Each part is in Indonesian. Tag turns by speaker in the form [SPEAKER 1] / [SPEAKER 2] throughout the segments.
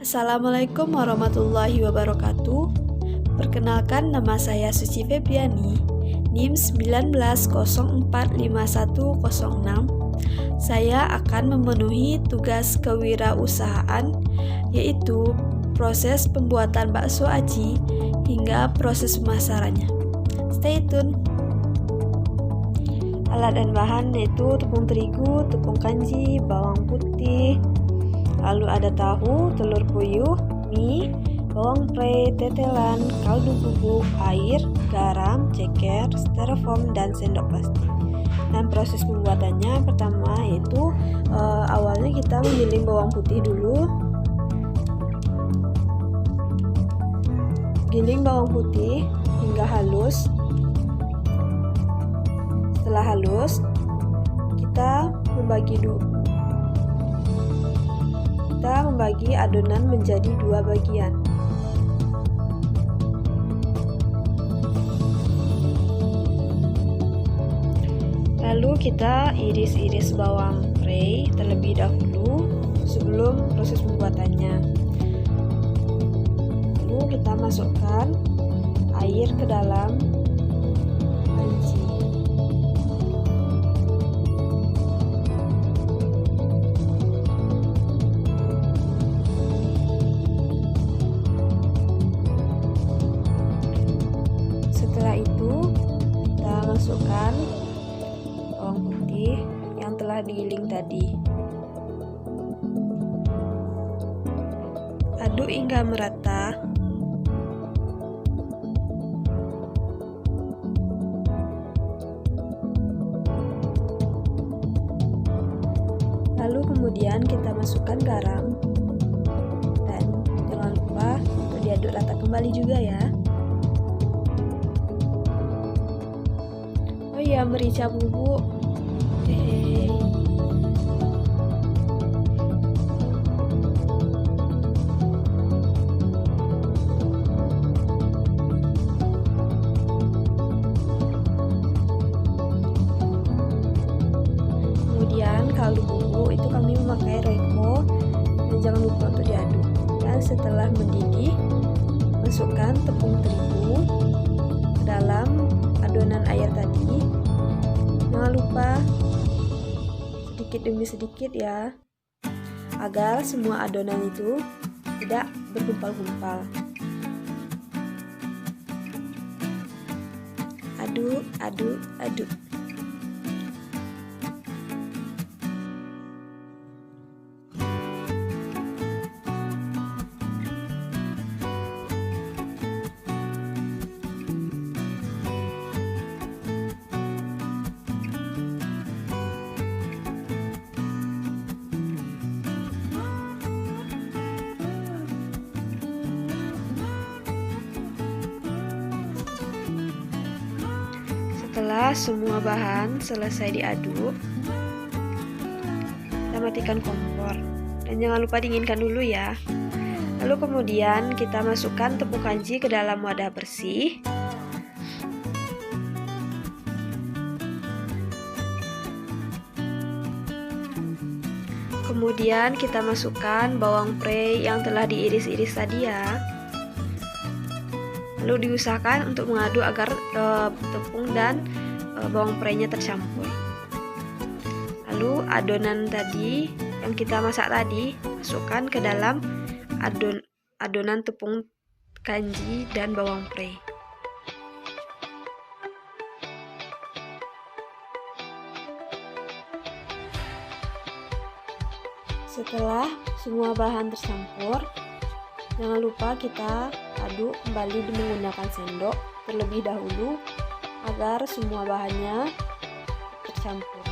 [SPEAKER 1] Assalamualaikum warahmatullahi wabarakatuh. Perkenalkan, nama saya Suci Febriani, NIM 19045106. Saya akan memenuhi tugas kewirausahaan, yaitu proses pembuatan bakso aci hingga proses pemasarannya. Stay tune. Alat dan bahan yaitu tepung terigu, tepung kanji, bawang putih, lalu ada tahu, telur puyuh, mie, bawang prei, tetelan, kaldu bubuk, air, garam, ceker, styrofoam, dan sendok plastik. Dan proses pembuatannya pertama yaitu awalnya kita menggiling bawang putih dulu. Giling bawang putih hingga halus. Setelah halus, kita membagi adonan menjadi dua bagian. Lalu kita iris-iris bawang prei terlebih dahulu sebelum proses pembuatannya. Lalu kita masukkan air ke dalam panci. Setelah itu kita masukkan bawang putih yang telah digiling tadi. Aduk hingga merata. Lalu kemudian kita masukkan garam dan jangan lupa untuk diaduk rata kembali juga ya. Oh iya, merica bubuk. Kemudian kaldu bubuk itu kami memakai Royco, dan jangan lupa untuk diaduk. Dan setelah mendidih, masukkan tepung terigu ke dalam adonan air tadi. Jangan lupa sedikit demi sedikit ya, agar semua adonan itu tidak bergumpal-gumpal. Aduk, aduk, aduk. Setelah semua bahan selesai diaduk, kita matikan kompor dan jangan lupa dinginkan dulu ya. Lalu kemudian kita masukkan tepung kanji ke dalam wadah bersih. Kemudian kita masukkan bawang prei yang telah diiris-iris tadi ya. Lalu diusahakan untuk mengaduk agar tepung dan bawang prei-nya tercampur. Lalu adonan tadi yang kita masak tadi masukkan ke dalam adonan tepung kanji dan bawang prei. Setelah semua bahan tercampur, jangan lupa kita aduk kembali menggunakan sendok terlebih dahulu agar semua bahannya tercampur.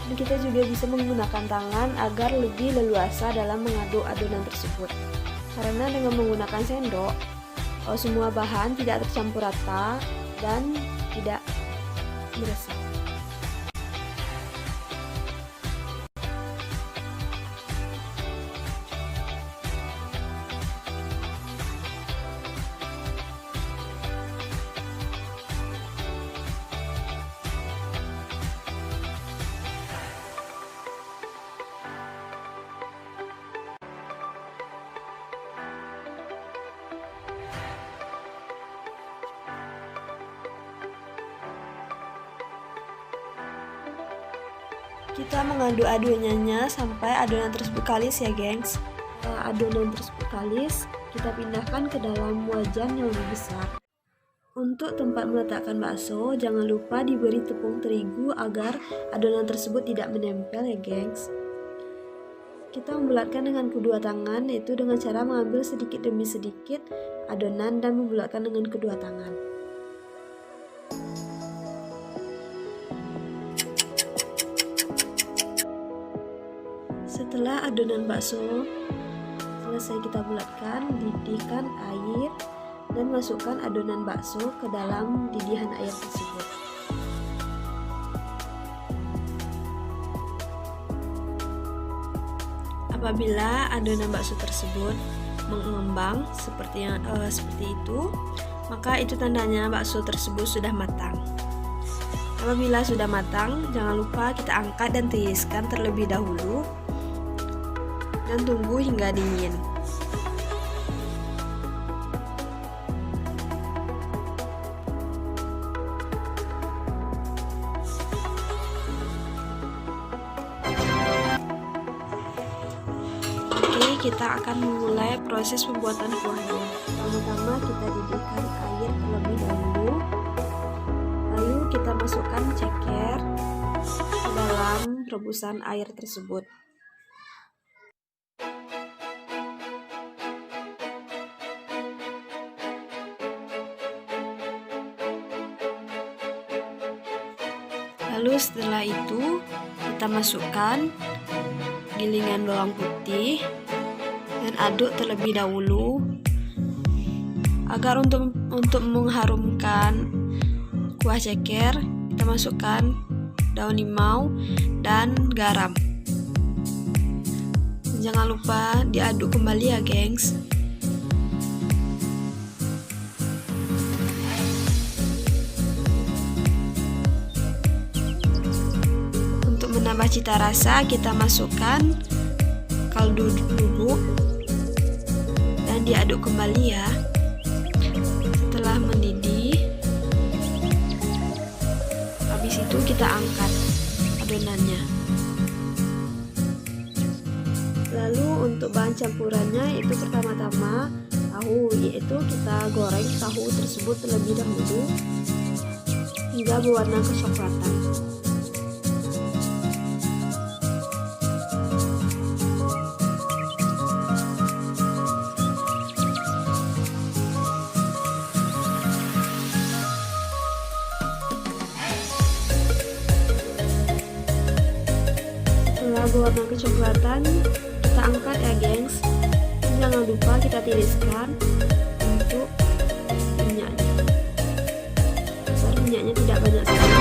[SPEAKER 1] Dan kita juga bisa menggunakan tangan agar lebih leluasa dalam mengaduk adonan tersebut. Karena dengan menggunakan sendok, semua bahan tidak tercampur rata dan tidak meresap. Kita mengaduk-aduknya sampai adonan tersebut kalis ya gengs. Setelah adonan tersebut kalis, kita pindahkan ke dalam wajan yang lebih besar. Untuk tempat meletakkan bakso, jangan lupa diberi tepung terigu agar adonan tersebut tidak menempel ya gengs. Kita membulatkan dengan kedua tangan, yaitu dengan cara mengambil sedikit demi sedikit adonan dan membulatkan dengan kedua tangan. Setelah adonan bakso selesai kita bulatkan, didihkan air dan masukkan adonan bakso ke dalam didihan air tersebut. Apabila adonan bakso tersebut mengembang seperti itu, maka itu tandanya bakso tersebut sudah matang. Apabila sudah matang, jangan lupa kita angkat dan tiriskan terlebih dahulu dan tunggu hingga dingin. Kita akan memulai proses pembuatan kuahnya. Pertama kita didihkan air terlebih dahulu, lalu kita masukkan ceker ke dalam rebusan air tersebut. Lalu setelah itu kita masukkan gilingan bawang putih dan aduk terlebih dahulu agar untuk mengharumkan kuah ceker, kita masukkan daun limau dan garam. Jangan lupa diaduk kembali ya gengs. Untuk menambah cita rasa, kita masukkan kaldu bubuk dan diaduk kembali ya. Setelah mendidih, habis itu kita angkat adonannya. Lalu untuk bahan campurannya itu pertama-tama tahu, yaitu kita goreng tahu tersebut terlebih dahulu hingga berwarna kecoklatan. Berwarna kecoklatan, kita angkat ya gengs. Jangan lupa kita tiriskan untuk minyaknya agar minyaknya tidak banyak sekali.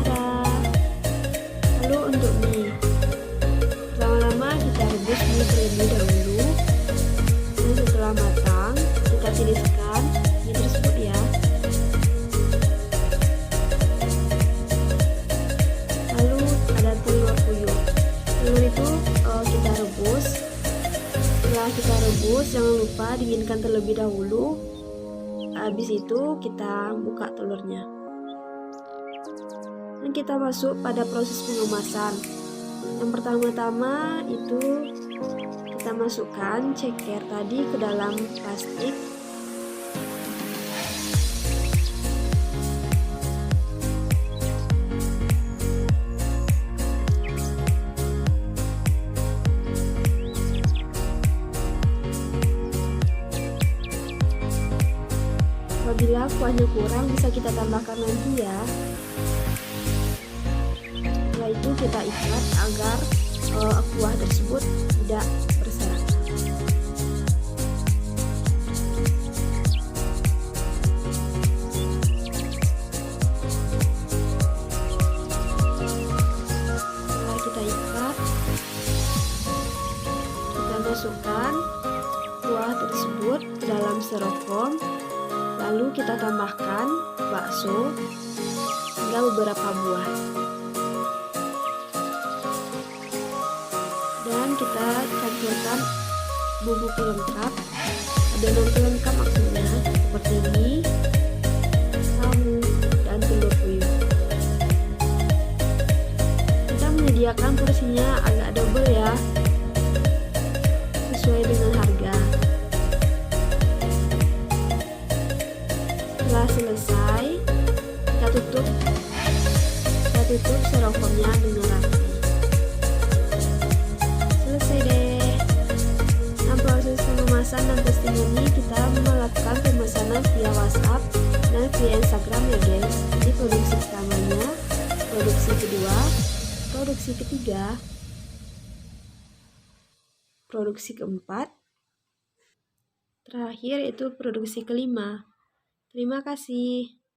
[SPEAKER 1] Tada! Lalu untuk mie, pertama-tama kita rebus mie terlebih dahulu, dan setelah matang kita tiriskan mie tersebut ya. Lalu ada telur puyuh. Telur itu kita rebus. Setelah kita rebus, jangan lupa dinginkan terlebih dahulu. Habis itu kita buka telurnya. Dan kita masuk pada proses pengemasan. Yang pertama-tama itu kita masukkan ceker tadi ke dalam plastik. Apabila kuahnya kurang, bisa kita tambahkan lagi ya. Setelah itu kita ikat agar kuah tersebut tidak berserakan. Setelah kita ikat, kita masukkan kuah tersebut ke dalam styrofoam. Lalu kita tambahkan bakso hingga beberapa buah. Dan kita campurkan bumbu pelengkap, adonan pelengkap maksudnya, seperti mie, tahu, dan telur puyuh. Kita menyediakan porsinya agak double ya, sesuai dengan harga. Setelah selesai, kita tutup styrofoamnya dengan rapi. Selesai deh. Dalam proses pengemasan dan testimoni, kita melakukan pemesanan via WhatsApp dan via Instagram ya guys. Ini produksi pertamanya, produksi kedua, produksi ketiga, produksi keempat, terakhir itu produksi kelima. Terima kasih.